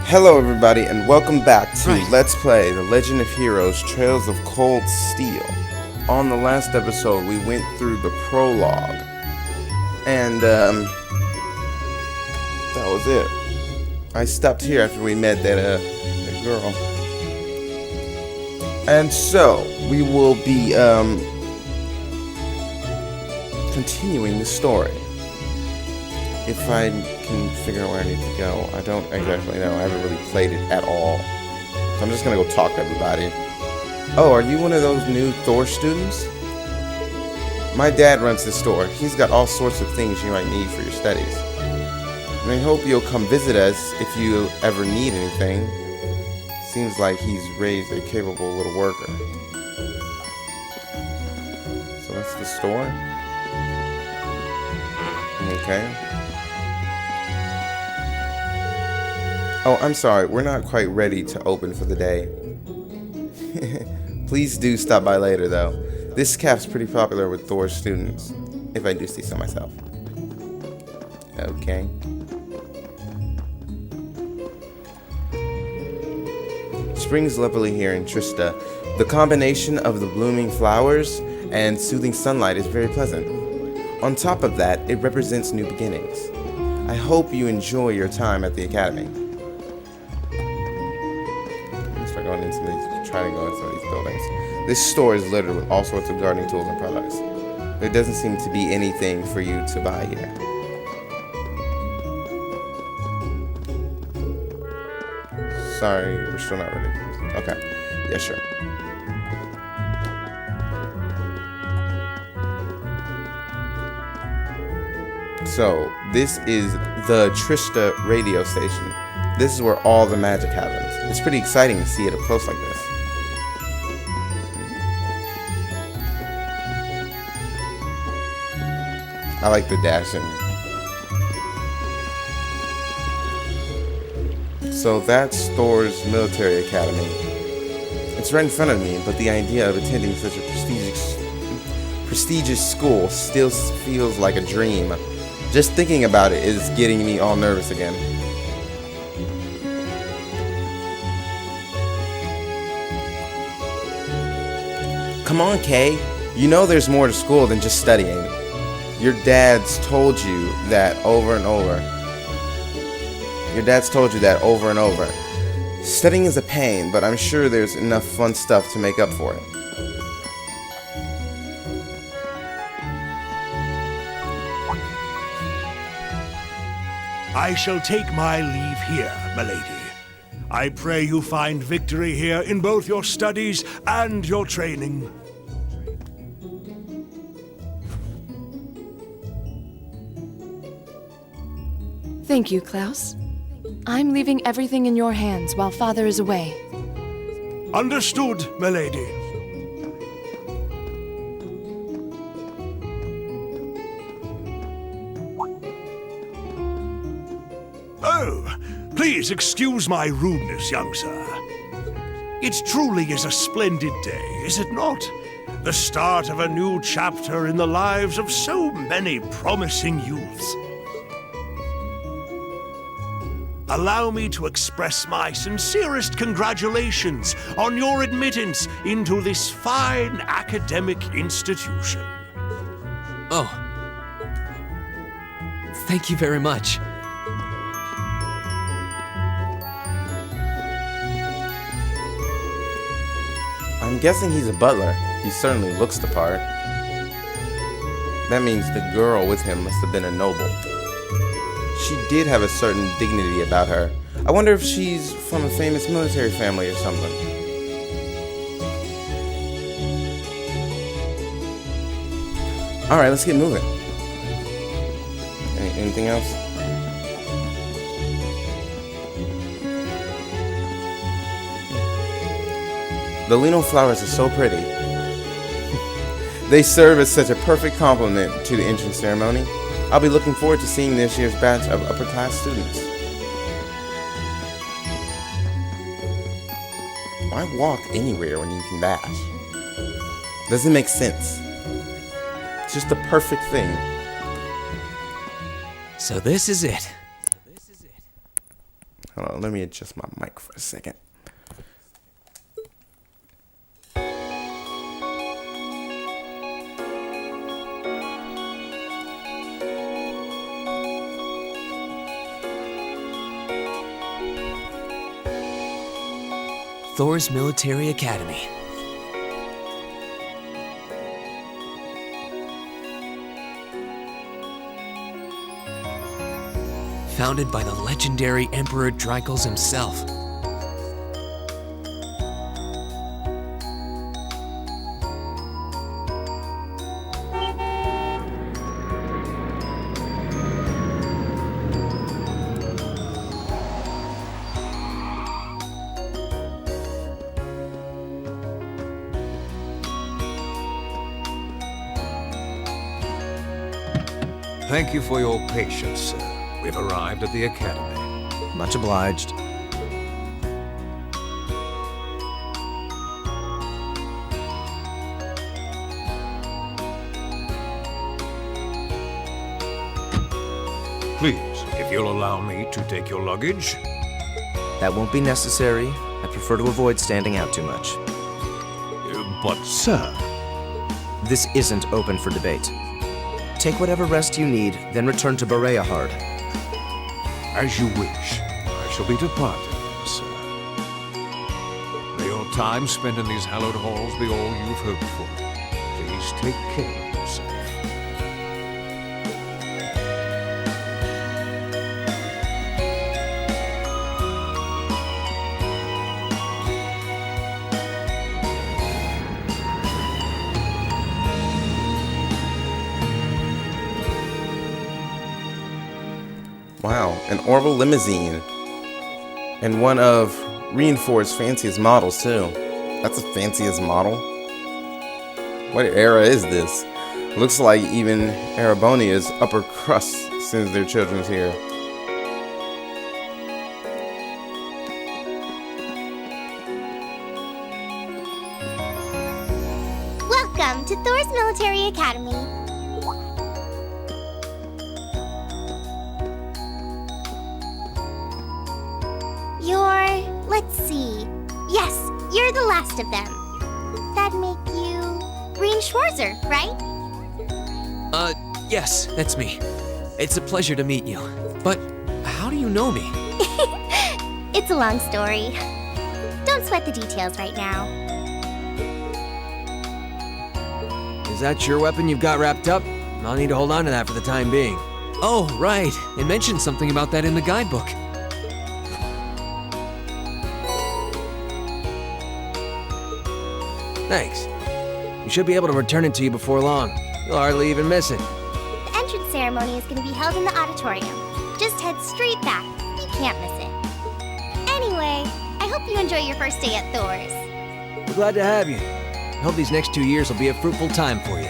Hello everybody and welcome back to Let's Play The Legend of Heroes Trails of Cold Steel. On the last episode we went through the prologue and that was it. I stopped here after we met that girl. And so we will be continuing the story. If I can figure out where I need to go. I don't exactly know. I haven't really played it at all. So I'm just gonna go talk to everybody. Oh, are you one of those new Thor students? My dad runs this store. He's got all sorts of things you might need for your studies. And I hope you'll come visit us if you ever need anything. Seems like he's raised a capable little worker. So that's the store? Okay. Oh, I'm sorry, we're not quite ready to open for the day. Please do stop by later, though. This camp's pretty popular with Thor's students, if I do say so myself. Okay. Spring's lovely here in Trista. The combination of the blooming flowers and soothing sunlight is very pleasant. On top of that, it represents new beginnings. I hope you enjoy your time at the academy. Try to go into some of these buildings. This store is littered with all sorts of gardening tools and products. There doesn't seem to be anything for you to buy here. Sorry, we're still not ready. Okay. Yeah, sure. So, this is the Trista radio station. This is where all the magic happens. It's pretty exciting to see it up close like this. I like the dashing. So that's Thor's military academy. It's right in front of me, but the idea of attending such a prestigious school still feels like a dream. Just thinking about it is getting me all nervous again. Come on, Kay. You know there's more to school than just studying. Your dad's told you that over and over. Studying is a pain, but I'm sure there's enough fun stuff to make up for it. I shall take my leave here, milady. I pray you find victory here in both your studies and your training. Thank you, Klaus. I'm leaving everything in your hands while Father is away. Understood, milady. Oh, please excuse my rudeness, young sir. It truly is a splendid day, is it not? The start of a new chapter in the lives of so many promising youths. Allow me to express my sincerest congratulations on your admittance into this fine academic institution. Oh. Thank you very much. I'm guessing he's a butler. He certainly looks the part. That means the girl with him must have been a noble. She did have a certain dignity about her. I wonder if she's from a famous military family or something. Alright, let's get moving. Anything else? The lino flowers are so pretty. They serve as such a perfect complement to the entrance ceremony. I'll be looking forward to seeing this year's batch of upper-class students. Why walk anywhere when you can dash? Doesn't make sense. It's just the perfect thing. So this is it. Hold on, let me adjust my mic for a second. Thor's Military Academy. Founded by the legendary Emperor Dreikels himself. Thank you for your patience, sir. We've arrived at the Academy. Much obliged. Please, if you'll allow me to take your luggage. That won't be necessary. I prefer to avoid standing out too much. But, sir... This isn't open for debate. Take whatever rest you need, then return to Bereahard. As you wish. I shall be departing, sir. May your time spent in these hallowed halls be all you've hoped for. Please take care of yourself. Wow, an Orville limousine. And one of Reinfor's fanciest models, too. That's the fanciest model. What era is this? Looks like even Erebonia's upper crust sends their children here. Welcome to Thor's Military Academy. Let's see. Yes, you're the last of them. That'd make you Reen Schwarzer, right? Yes, that's me. It's a pleasure to meet you. But how do you know me? It's a long story. Don't sweat the details right now. Is that your weapon you've got wrapped up? I'll need to hold on to that for the time being. Oh, right. It mentioned something about that in the guidebook. Thanks. You should be able to return it to you before long. You'll hardly even miss it. The entrance ceremony is going to be held in the auditorium. Just head straight back. You can't miss it. Anyway, I hope you enjoy your first day at Thor's. We're glad to have you. I hope these next 2 years will be a fruitful time for you.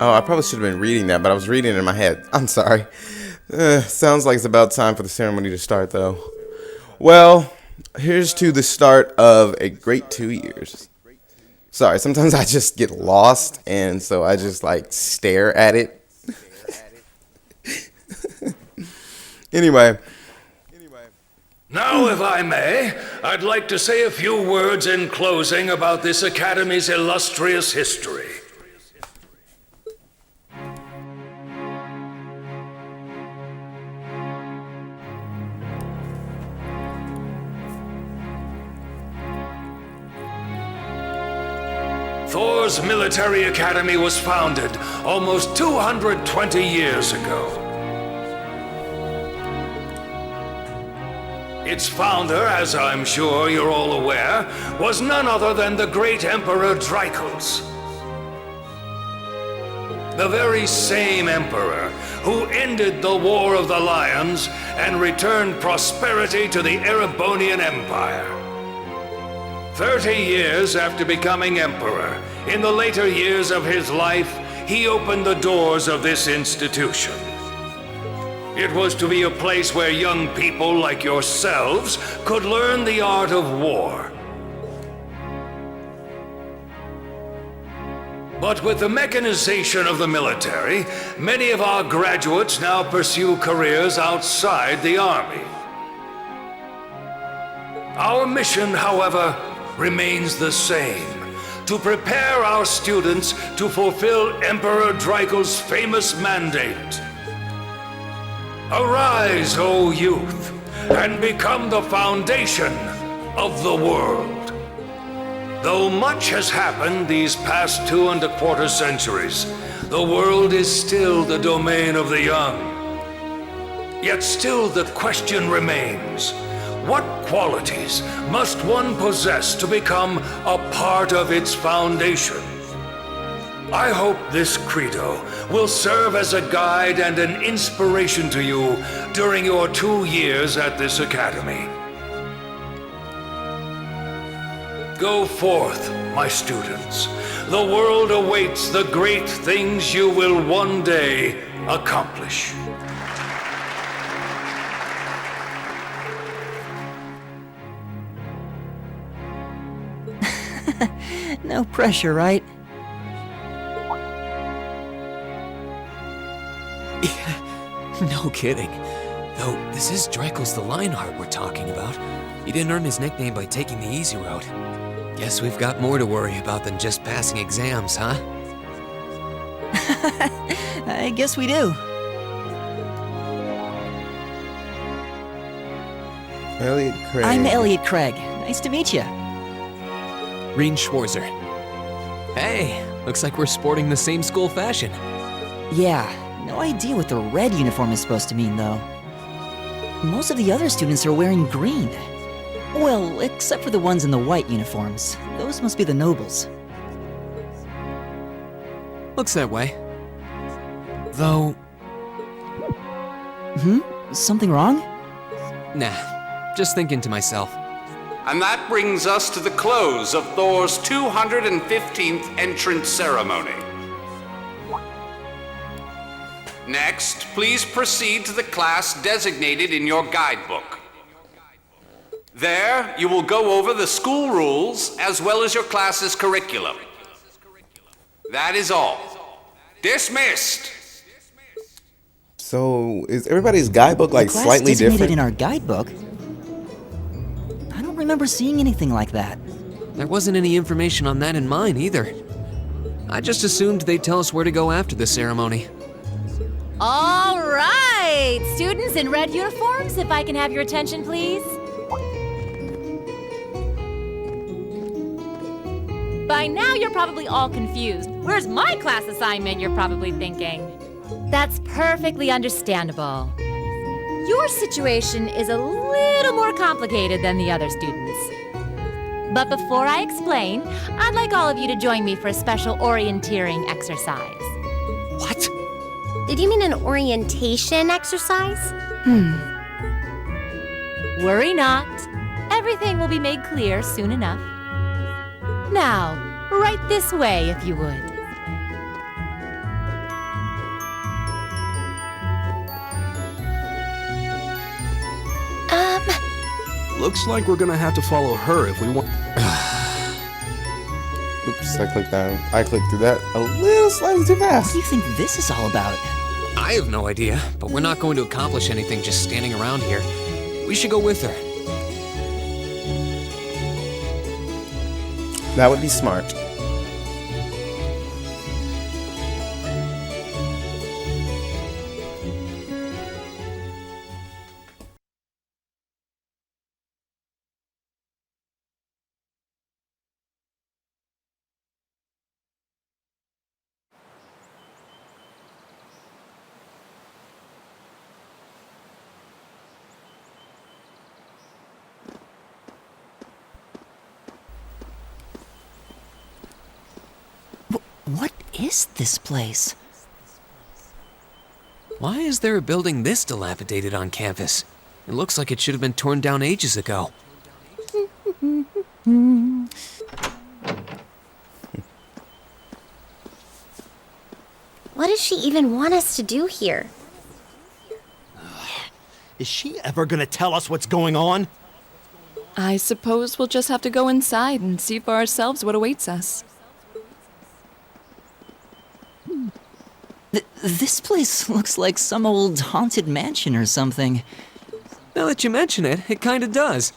Oh, I probably should have been reading that, but I was reading it in my head. I'm sorry. Sounds like it's about time for the ceremony to start, though. Well, here's to the start of a great 2 years. Sorry, sometimes I just get lost, and so I just, stare at it. Anyway. Now, if I may, I'd like to say a few words in closing about this Academy's illustrious history. Thor's Military Academy was founded almost 220 years ago. Its founder, as I'm sure you're all aware, was none other than the great Emperor Dreikels. The very same emperor who ended the War of the Lions and returned prosperity to the Erebonian Empire. 30 years after becoming emperor, in the later years of his life, he opened the doors of this institution. It was to be a place where young people like yourselves could learn the art of war. But with the mechanization of the military, many of our graduates now pursue careers outside the army. Our mission, however, remains the same: to prepare our students to fulfill Emperor Draco's famous mandate. Arise, O youth, and become the foundation of the world. Though much has happened these past 2¼ centuries, the world is still the domain of the young. Yet still the question remains: what qualities must one possess to become a part of its foundation? I hope this credo will serve as a guide and an inspiration to you during your 2 years at this academy. Go forth, my students. The world awaits the great things you will one day accomplish. No pressure, right? No kidding. Though, this is Draco's the Lionheart we're talking about. He didn't earn his nickname by taking the easy route. Guess we've got more to worry about than just passing exams, huh? I guess we do. Elliot Craig. I'm Elliot Craig. Nice to meet you. Reen Schwarzer. Hey, looks like we're sporting the same school fashion. Yeah, no idea what the red uniform is supposed to mean, though. Most of the other students are wearing green. Well, except for the ones in the white uniforms. Those must be the nobles. Looks that way. Though... Something wrong? Nah, just thinking to myself. And that brings us to the close of Thor's 215th entrance ceremony. Next, please proceed to the class designated in your guidebook. There, you will go over the school rules as well as your class's curriculum. That is all. Dismissed! So, is everybody's guidebook like Class slightly designated different? in our guidebook? I don't remember seeing anything like that. There wasn't any information on that in mine either. I just assumed they'd tell us where to go after the ceremony. All right, students in red uniforms, if I can have your attention, please. By now, you're probably all confused. Where's my class assignment, you're probably thinking. That's perfectly understandable. Your situation is a little more complicated than the other students. But before I explain, I'd like all of you to join me for a special orienteering exercise. What? Did you mean an orientation exercise? Worry not. Everything will be made clear soon enough. Now, right this way, if you would. Looks like we're gonna have to follow her if we want. Oops, I clicked through that a little slightly too fast. What do you think this is all about? I have no idea, but we're not going to accomplish anything just standing around here. We should go with her. That would be smart. What is this place? Why is there a building this dilapidated on campus? It looks like it should have been torn down ages ago. Who What does she even want us to do here? Is she ever gonna tell us what's going on? I suppose we'll just have to go inside and see for ourselves what awaits us. This place looks like some old haunted mansion or something. Now that you mention it, it kinda does.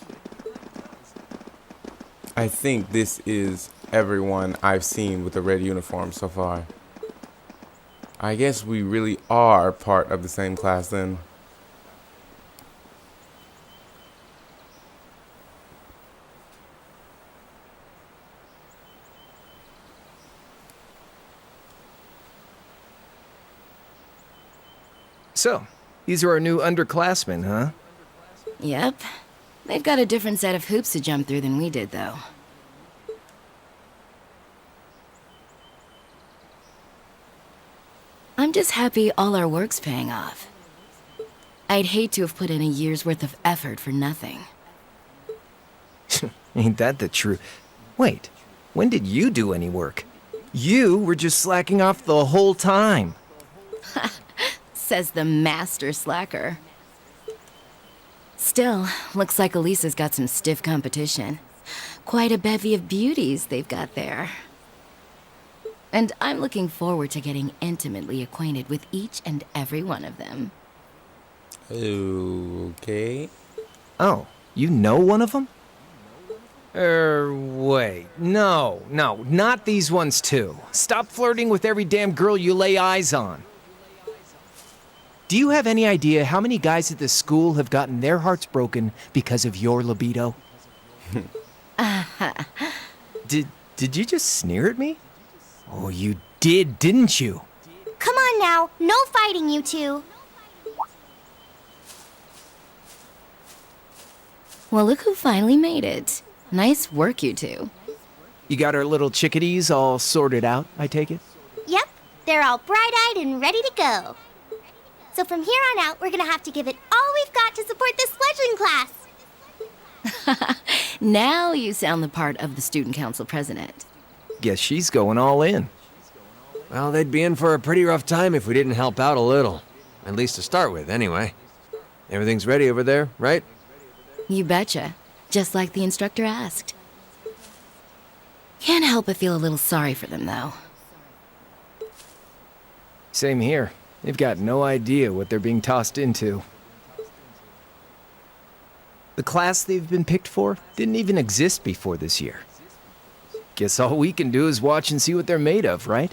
I think this is everyone I've seen with a red uniform so far. I guess we really are part of the same class then. So, these are our new underclassmen, huh? Yep. They've got a different set of hoops to jump through than we did, though. I'm just happy all our work's paying off. I'd hate to have put in a year's worth of effort for nothing. Ain't that the truth? Wait, when did you do any work? You were just slacking off the whole time. Says the master slacker. Still, looks like Elisa's got some stiff competition. Quite a bevy of beauties they've got there. And I'm looking forward to getting intimately acquainted with each and every one of them. Okay. Oh, you know one of them? Wait. No, not these ones too. Stop flirting with every damn girl you lay eyes on. Do you have any idea how many guys at this school have gotten their hearts broken because of your libido? Did you just sneer at me? Oh, you did, didn't you? Come on now, no fighting, you two. Well, look who finally made it. Nice work, you two. You got our little chickadees all sorted out, I take it? Yep, they're all bright-eyed and ready to go. So from here on out, we're gonna have to give it all we've got to support this fledgling class. Now you sound the part of the student council president. Guess she's going all in. Well, they'd be in for a pretty rough time if we didn't help out a little. At least to start with, anyway. Everything's ready over there, right? You betcha. Just like the instructor asked. Can't help but feel a little sorry for them, though. Same here. They've got no idea what they're being tossed into. The class they've been picked for didn't even exist before this year. Guess all we can do is watch and see what they're made of, right?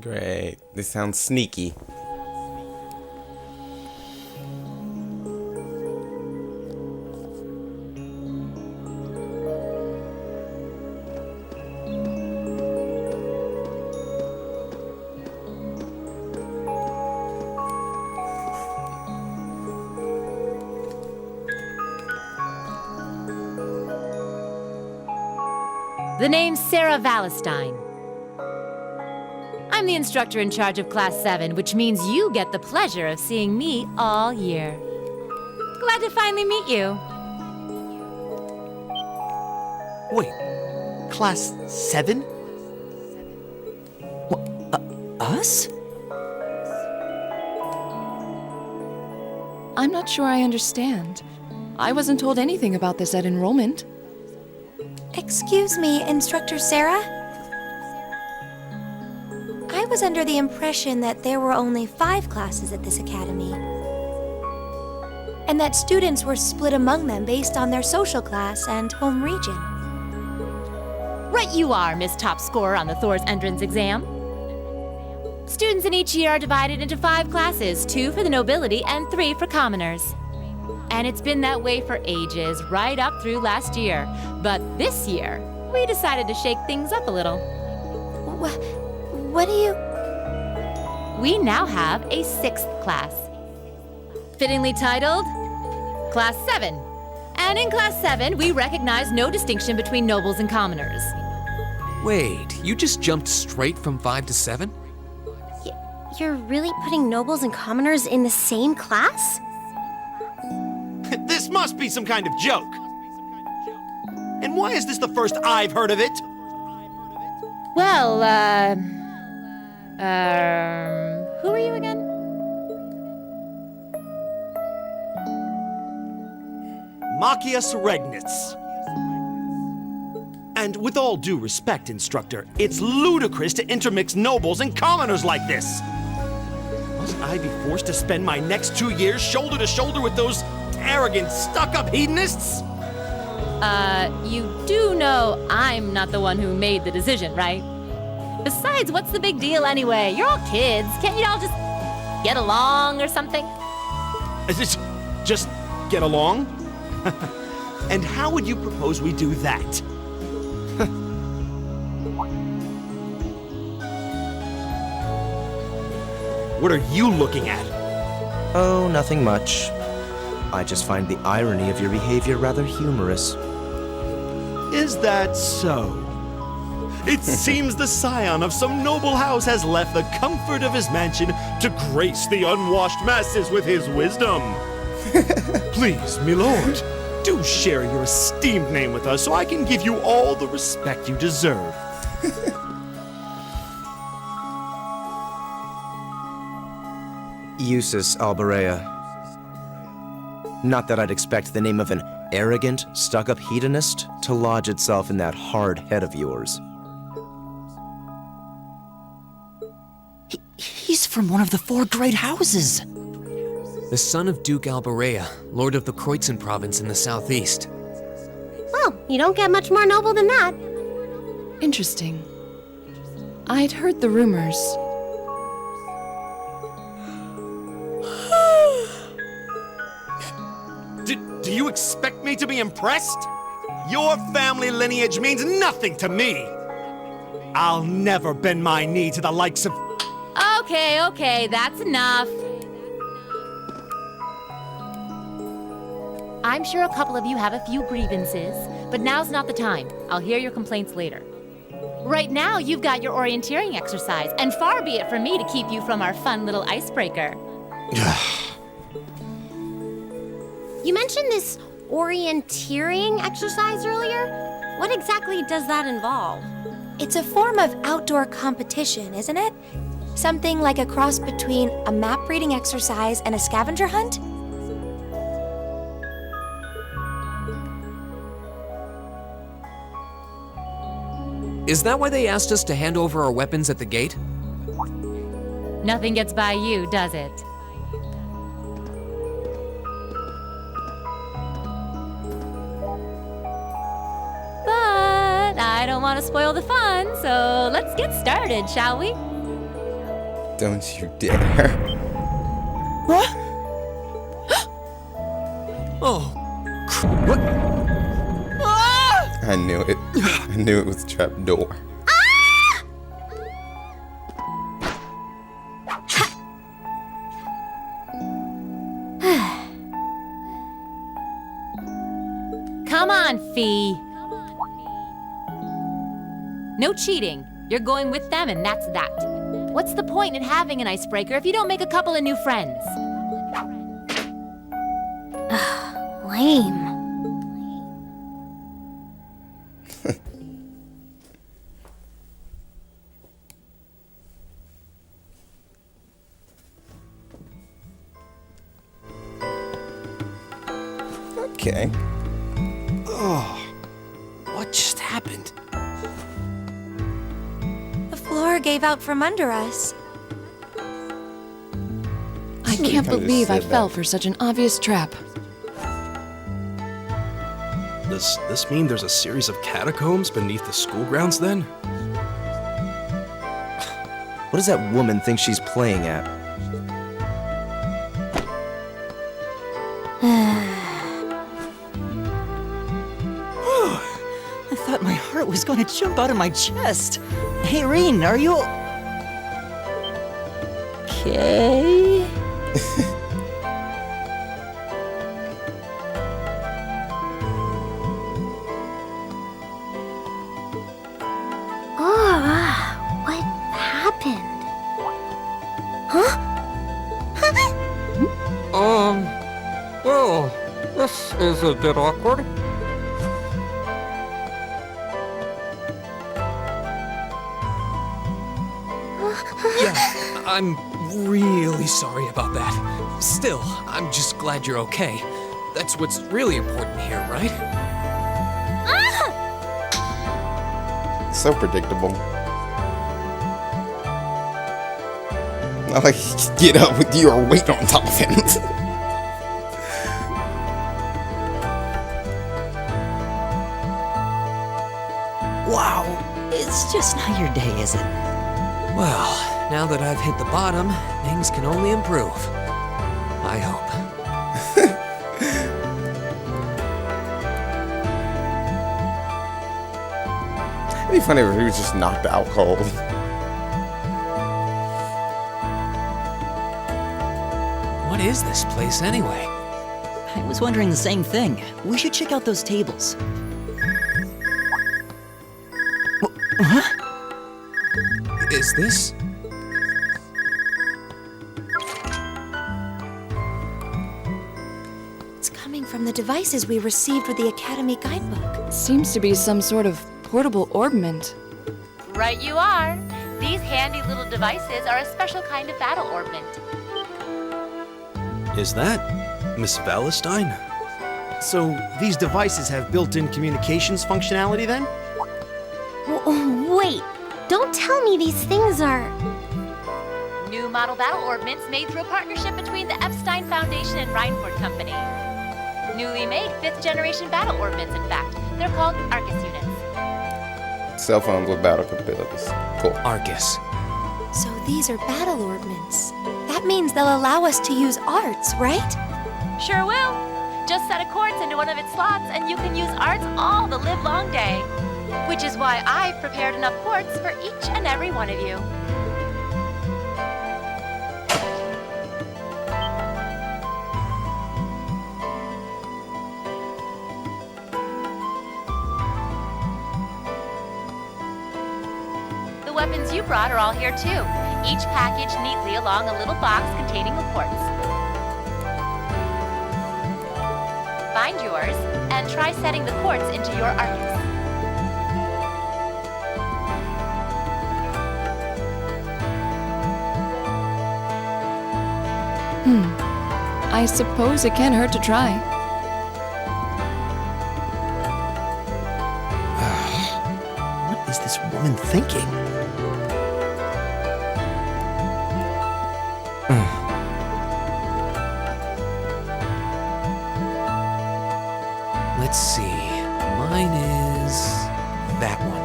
Great. This sounds sneaky. The name's Sarah Valestine. I'm the instructor in charge of Class 7, which means you get the pleasure of seeing me all year. Glad to finally meet you. Wait, Class 7? Us? I'm not sure I understand. I wasn't told anything about this at enrollment. Excuse me, Instructor Sarah? I was under the impression that there were only 5 classes at this academy. And that students were split among them based on their social class and home region. Right you are, Miss Top Scorer on the Thor's entrance exam. Students in each year are divided into 5 classes, 2 for the nobility and 3 for commoners. And it's been that way for ages, right up through last year. But this year, we decided to shake things up a little. What do you... We now have a 6th class. Fittingly titled, Class 7. And in Class 7, we recognize no distinction between nobles and commoners. Wait, you just jumped straight from 5 to 7? You're really putting nobles and commoners in the same class? This must be some kind of joke. And why is this the first I've heard of it? Well, who are you again? Machias Regnitz. And with all due respect, Instructor, it's ludicrous to intermix nobles and commoners like this. Must I be forced to spend my next 2 years shoulder to shoulder with those arrogant, stuck-up hedonists? You do know I'm not the one who made the decision, right? Besides, what's the big deal anyway? You're all kids. Can't you all just get along or something? Just get along? And how would you propose we do that? What are you looking at? Oh, nothing much. I just find the irony of your behavior rather humorous. Is that so? It seems the scion of some noble house has left the comfort of his mansion to grace the unwashed masses with his wisdom. Please, my lord, do share your esteemed name with us so I can give you all the respect you deserve. Eustace Alberea. Not that I'd expect the name of an arrogant, stuck-up hedonist to lodge itself in that hard head of yours. He's from one of the 4 great houses. The son of Duke Alberea, lord of the Kreutzen province in the southeast. Well, you don't get much more noble than that. Interesting. I'd heard the rumors. Do you expect me to be impressed? Your family lineage means nothing to me. I'll never bend my knee to the likes of... Okay, that's enough. I'm sure a couple of you have a few grievances, but now's not the time. I'll hear your complaints later. Right now, you've got your orienteering exercise, and far be it from me to keep you from our fun little icebreaker. You mentioned this orienteering exercise earlier. What exactly does that involve? It's a form of outdoor competition, isn't it? Something like a cross between a map reading exercise and a scavenger hunt? Is that why they asked us to hand over our weapons at the gate? Nothing gets by you, does it? But I don't want to spoil the fun, so let's get started, shall we? Don't you dare. What? Oh, what? I knew it. I knew it was a trap door. Come on, Fee. No cheating. You're going with them, and that's that. What's the point in having an icebreaker if you don't make a couple of new friends? Lame. Okay. Oh, what just happened? The floor gave out from under us. I can't believe I fell for such an obvious trap. Does this mean there's a series of catacombs beneath the school grounds then? What does that woman think she's playing at? I thought my heart was going to jump out of my chest. Hey, Reen, are you... okay? What happened? Huh? Well, this is a bit awkward. I'm really sorry about that. Still, I'm just glad you're okay. That's what's really important here, right? So predictable. Not like he could get up with your weight on top of him. Wow, it's just not your day, is it? Well, now that I've hit the bottom, things can only improve. I hope. It'd be funny if he was just knocked out cold. What is this place anyway? I was wondering the same thing. We should check out those tables. Is this? It's coming from the devices we received with the Academy guidebook. Seems to be some sort of portable orbment. Right you are. These handy little devices are a special kind of battle orbment. Is that Miss Valestine? So, these devices have built-in communications functionality then? Wait, don't tell me these things are... New model battle orbments made through a partnership between the Epstein Foundation and Reinford Company. Newly made 5th generation battle orbments, in fact. They're called Arcus units. Cell phones with battle capabilities. Cool. Arcus. So these are battle orbments. That means they'll allow us to use arts, right? Sure will. Just set a quartz into one of its slots and you can use arts all the livelong day. Which is why I've prepared enough quartz for each and every one of you. The weapons you brought are all here too, each packaged neatly along a little box containing a quartz. Find yours, and try setting the quartz into your Arcus. I suppose it can't hurt to try. What is this woman thinking? Let's see. Mine is that one.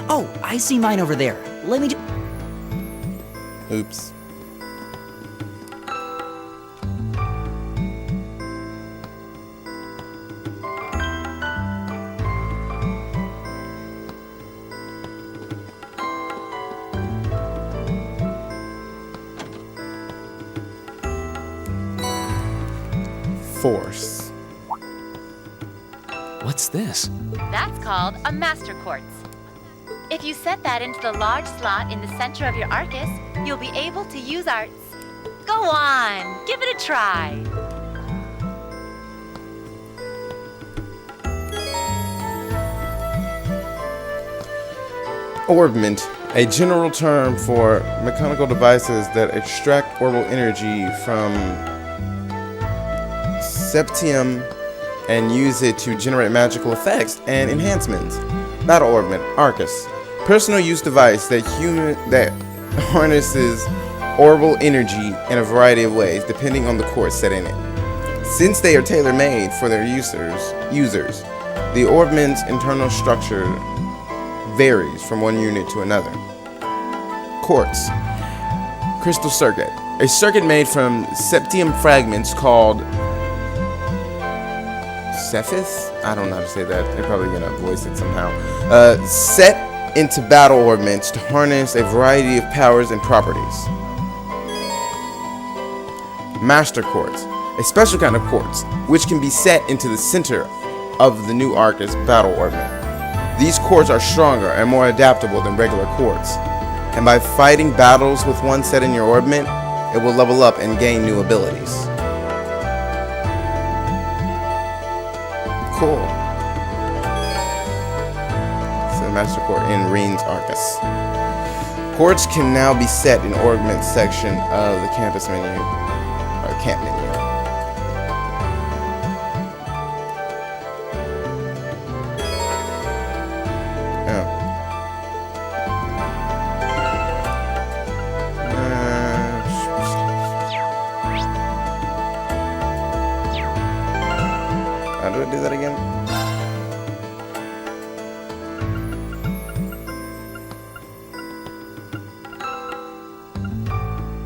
Oh, I see mine over there. Let me Oops. Force. What's this? That's called a master quartz. If you set that into the large slot in the center of your Arcus, you'll be able to use arts. Go on, give it a try. Orbment, a general term for mechanical devices that extract orbital energy from septium and use it to generate magical effects and enhancements. Battle orbment, Arcus, personal use device that harnesses orbital energy in a variety of ways depending on the quartz set in it. Since they are tailor-made for their users, the orbment's internal structure varies from one unit to another. Quartz, crystal circuit, a circuit made from septium fragments called Cephas? I don't know how to say that. They're probably gonna voice it somehow. Set into battle orbments to harness a variety of powers and properties. Master quartz, a special kind of quartz, which can be set into the center of the new Arcus battle orbment. These quartz are stronger and more adaptable than regular quartz, and by fighting battles with one set in your orbment, it will level up and gain new abilities. Cool. So Master Quartz in Reen's Arcus. Ports can now be set in Augment section of the campus menu, or camp menu. How do I do that again?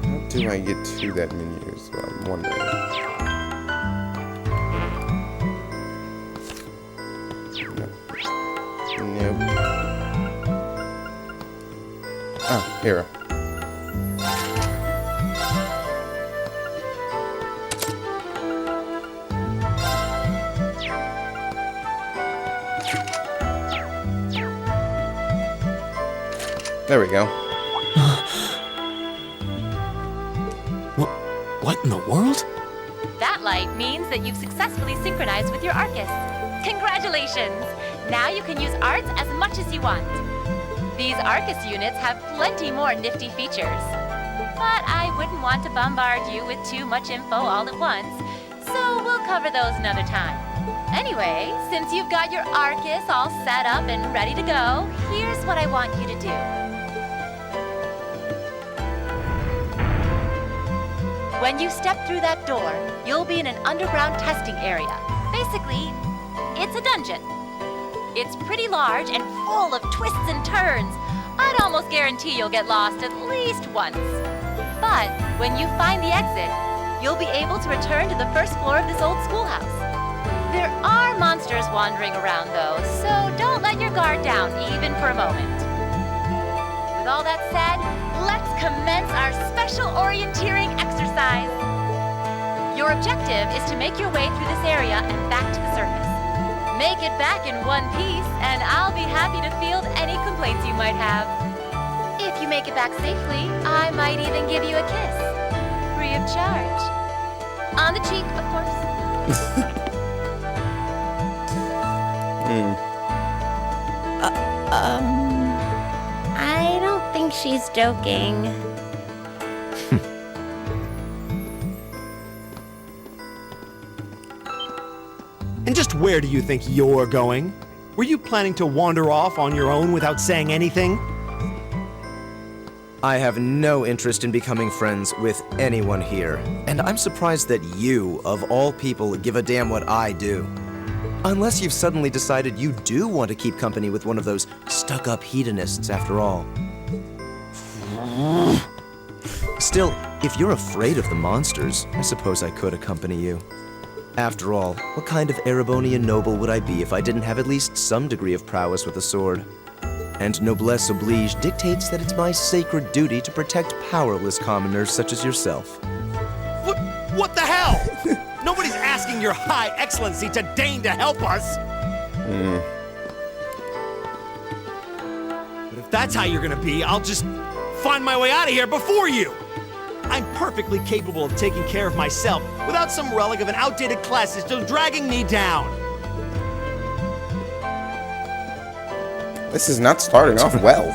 How do I get to that menu is what I'm wondering. Nope. Ah, here. There we go. What in the world? That light means that you've successfully synchronized with your Arcus. Congratulations! Now you can use arts as much as you want. These Arcus units have plenty more nifty features. But I wouldn't want to bombard you with too much info all at once, so we'll cover those another time. Anyway, since you've got your Arcus all set up and ready to go, here's what I want you to do. When you step through that door, you'll be in an underground testing area. Basically, it's a dungeon. It's pretty large and full of twists and turns. I'd almost guarantee you'll get lost at least once. But when you find the exit, you'll be able to return to the first floor of this old schoolhouse. There are monsters wandering around though, so don't let your guard down even for a moment. With all that said, let's commence our special orienteering exercise. Your objective is to make your way through this area and back to the surface. Make it back in one piece, and I'll be happy to field any complaints you might have. If you make it back safely, I might even give you a kiss. Free of charge. On the cheek, of course. I don't think she's joking. And just where do you think you're going? Were you planning to wander off on your own without saying anything? I have no interest in becoming friends with anyone here, and I'm surprised that you, of all people, give a damn what I do. Unless you've suddenly decided you do want to keep company with one of those stuck-up hedonists after all. Still, if you're afraid of the monsters, I suppose I could accompany you. After all, what kind of Erebonian noble would I be if I didn't have at least some degree of prowess with a sword? And noblesse oblige dictates that it's my sacred duty to protect powerless commoners such as yourself. What the hell? Nobody's asking your high excellency to deign to help us. But if that's how you're gonna be, I'll just find my way out of here before you. I'm perfectly capable of taking care of myself without some relic of an outdated class system dragging me down. This is not starting off well.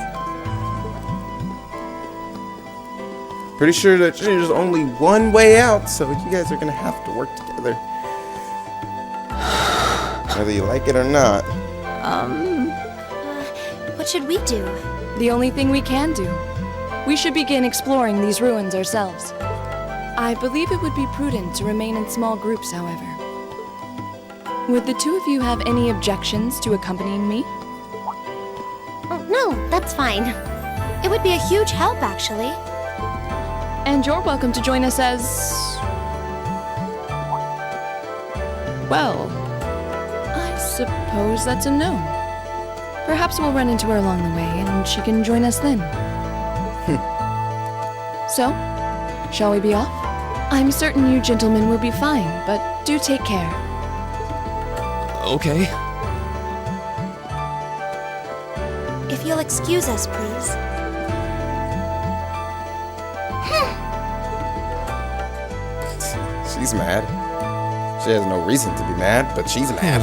Pretty sure that there's only one way out, so you guys are gonna have to work together. Whether you like it or not. What should we do? The only thing we can do. We should begin exploring these ruins ourselves. I believe it would be prudent to remain in small groups, however. Would the two of you have any objections to accompanying me? Oh, no, that's fine. It would be a huge help, actually. And you're welcome to join us as... well, I suppose that's a no. Perhaps we'll run into her along the way, and she can join us then. So, shall we be off? I'm certain you gentlemen will be fine, but do take care. Okay. If you'll excuse us, please. She's mad. She has no reason to be mad, but she's mad.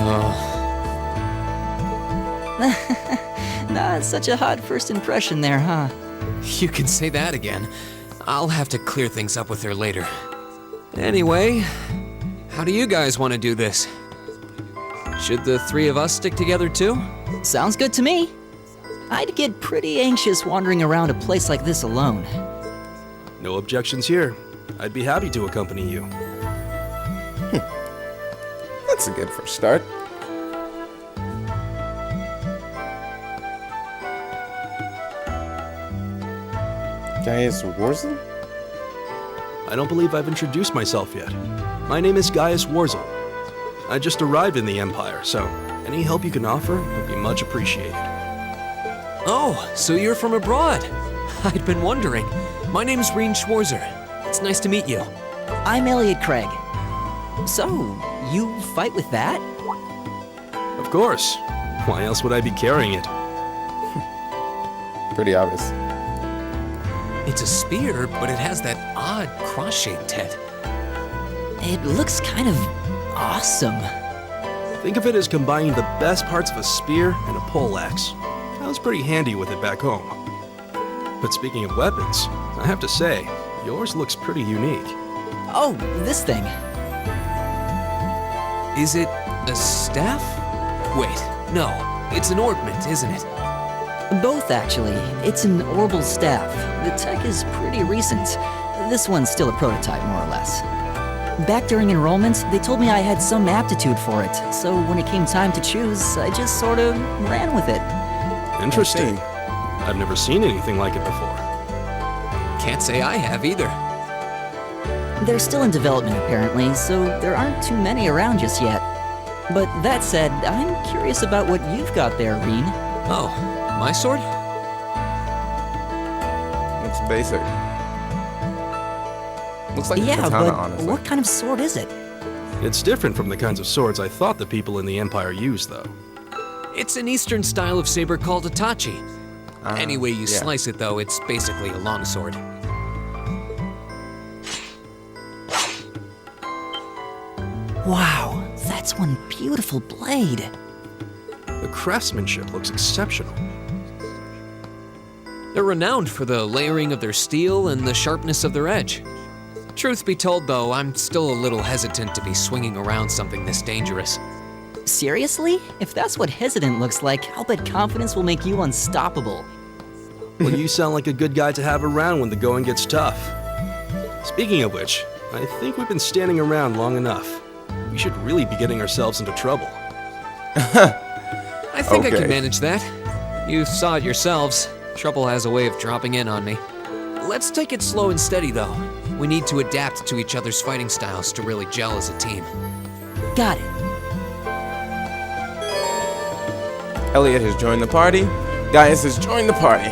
Nah, such a hot first impression there, huh? You can say that again. I'll have to clear things up with her later. Anyway, how do you guys want to do this? Should the three of us stick together too? Sounds good to me. I'd get pretty anxious wandering around a place like this alone. No objections here. I'd be happy to accompany you. That's a good first start. Gaius Warzel? I don't believe I've introduced myself yet. My name is Gaius Warzel. I just arrived in the Empire, so any help you can offer would be much appreciated. Oh, so you're from abroad. I'd been wondering. My name's Reen Schwarzer. It's nice to meet you. I'm Elliot Craig. So, you fight with that? Of course. Why else would I be carrying it? Pretty obvious. It's a spear, but it has that odd cross-shaped head. It looks kind of awesome. Think of it as combining the best parts of a spear and a poleaxe. I was pretty handy with it back home. But speaking of weapons, I have to say, yours looks pretty unique. Oh, this thing. Is it a staff? Wait, no. It's an ornament, isn't it? Both, actually. It's an orbital staff. The tech is pretty recent. This one's still a prototype, more or less. Back during enrollment, they told me I had some aptitude for it, so when it came time to choose, I just sort of ran with it. Interesting. I've never seen anything like it before. Can't say I have either. They're still in development, apparently, so there aren't too many around just yet. But that said, I'm curious about what you've got there, Reen. Oh, my sword? Looks basic. Looks like a Yeah, katana, but honestly. what kind of sword is it? It's different from the kinds of swords I thought the people in the Empire used, though. It's an Eastern style of saber called a tachi. Any way you yeah. slice it, though, it's basically a longsword. Wow, that's one beautiful blade. The craftsmanship looks exceptional. They're renowned for the layering of their steel and the sharpness of their edge. Truth be told, though, I'm still a little hesitant to be swinging around something this dangerous. Seriously? If that's what hesitant looks like, I'll bet confidence will make you unstoppable. Well, you sound like a good guy to have around when the going gets tough. Speaking of which, I think we've been standing around long enough. We should really be getting ourselves into trouble. I think I Okay. can manage that. You saw it yourselves. Trouble has a way of dropping in on me. Let's take it slow and steady, though. We need to adapt to each other's fighting styles to really gel as a team. Got it. Elliot has joined the party. Gaius has joined the party.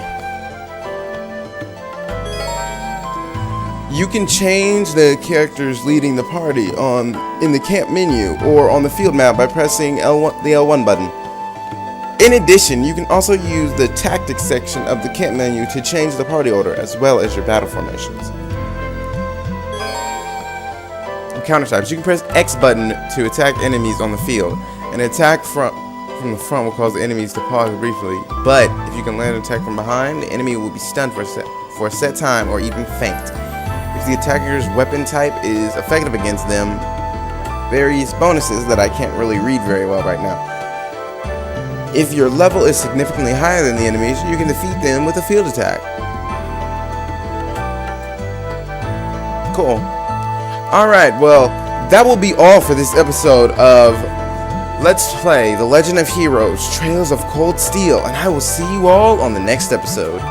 You can change the characters leading the party in the camp menu or on the field map by pressing the L1 button. In addition, you can also use the tactics section of the camp menu to change the party order as well as your battle formations. Counter types. You can press X button to attack enemies on the field. An attack from the front will cause the enemies to pause briefly, but if you can land an attack from behind, the enemy will be stunned for a set time or even faint. If the attacker's weapon type is effective against them, various bonuses that I can't really read very well right now. If your level is significantly higher than the enemies, you can defeat them with a field attack. Cool. Alright, well, that will be all for this episode of Let's Play The Legend of Heroes, Trails of Cold Steel, and I will see you all on the next episode.